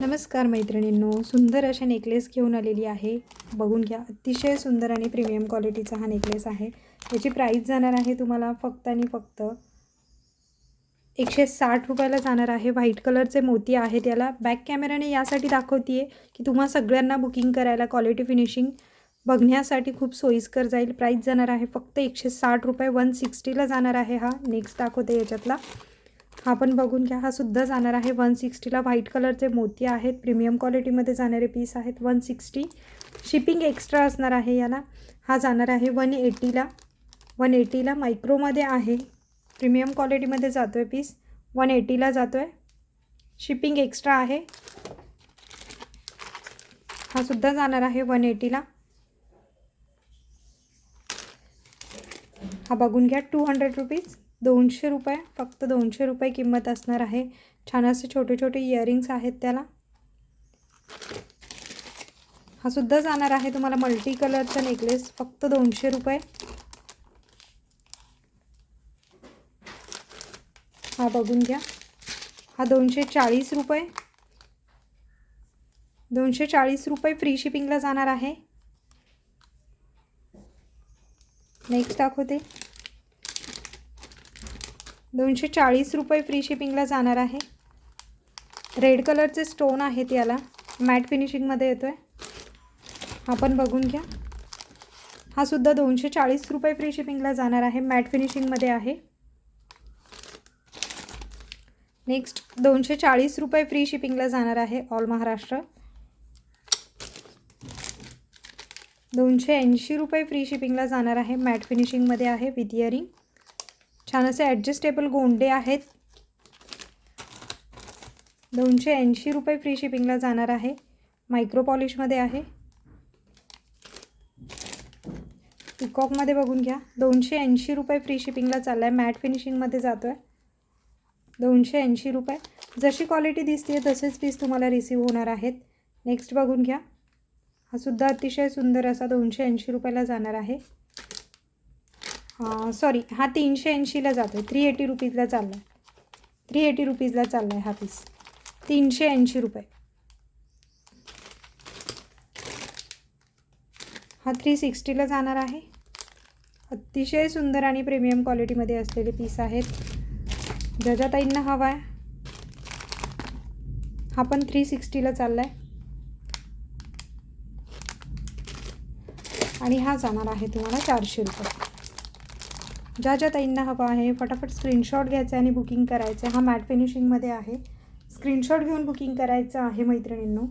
नमस्कार मैत्रिणींनो, सुंदर अशा नेकलेस घेऊन आलेली आहे। बघून घ्या, अतिशय सुंदर आणि प्रीमियम क्वालिटीचा हा नेकलेस आहे। याची प्राइस जाणार आहे तुम्हाला फक्त आणि फक्त 160 रुपयाला जाणार आहे। व्हाईट कलरचे मोती आहेत। याला बॅक कॅमेराने यासाठी दाखवते की तुम्हा सगळ्यांना बुकिंग करायला क्वालिटी फिनिशिंग बघण्यासाठी खूप सोयीस्कर जाईल। प्राइस जाणार आहे फक्त 160 रुपये, 160 ला जाणार आहे। हा नेक्स्ट दाखवते याच्यातला, हा पण बघून घ्या, हा सुद्धा जाणार आहे 160 ला। व्हाईट कलरचे मोती आहेत, प्रीमियम क्वालिटीमध्ये जाणारे पीस आहेत। 160 शिपिंग एक्स्ट्रा असणार आहे याला। हा जाणार आहे 180 ला। 180 ला मायक्रोमध्ये आहे, प्रीमियम क्वालिटीमध्ये जातोय पीस, 180 ला जातोय, शिपिंग एक्स्ट्रा आहे। हा सुद्धा जाणार आहे 180 ला। हा बघून घ्या 200 रुपीज, 200 रुपये, फक्त 200 रुपये किंमत असणार आहे। छान असे छोटे छोटे इयरिंग्स आहेत त्याला। हा सुद्धा जाणार आहे तुम्हाला मल्टी कलरचा नेकलेस, फक्त 200 रुपये। हा बघून घ्या, हा 240 रुपये, 240 रुपये फ्री शिपिंगला जाणार आहे। नेक्स्ट दाखवते, 240 रुपये फ्री शिपिंगला जाणार आहे। रेड कलरचे स्टोन आहेत, याला मॅट फिनिशिंगमध्ये येतोय। हा पण बघून घ्या, हा सुद्धा 240 रुपये फ्री शिपिंगला जाणार आहे, मॅट फिनिशिंगमध्ये आहे। नेक्स्ट 240 रुपये फ्री शिपिंगला जाणार आहे ऑल महाराष्ट्र। 280 रुपये फ्री शिपिंगला जाणार आहे, मॅट फिनिशिंगमध्ये आहे विथ इयरिंग। छान असे ॲडजस्टेबल गोंडे आहेत। 280 रुपये फ्री शिपिंगला जाणार आहे, मायक्रो पॉलिशमध्ये आहे। पिकॉकमध्ये बघून घ्या, 280 रुपये फ्री शिपिंगला चालला आहे, मॅट फिनिशिंगमध्ये जातो आहे। 280 रुपये, जशी क्वालिटी दिसते तसेच पीस तुम्हाला रिसीव होणार आहेत। नेक्स्ट बघून घ्या, हा सुद्धा अतिशय सुंदर असा 280 रुपयाला जाणार आहे। सॉरी, हा 380 ला जातो आहे, 380 रुपीजला चालला आहे, 380 रुपीजला चालला आहे हा पीस, 380 रुपये। हा 360 ला जाणार आहे। अतिशय सुंदर आणि प्रीमियम क्वालिटीमध्ये असलेले पीस आहेत। ज्या ताईंना हवा आहे, हा पण 360 ला चालला आहे आणि हा जाणार आहे तुम्हाला 400 रुपये। ज्या ताईंना हवा आहे फटाफट स्क्रीनशॉट घ्यायचा आणि बुकिंग करायचं। हा मॅट फिनिशिंगमध्ये आहे, स्क्रीनशॉट घेऊन बुकिंग करायचं आहे मैत्रिणींनो।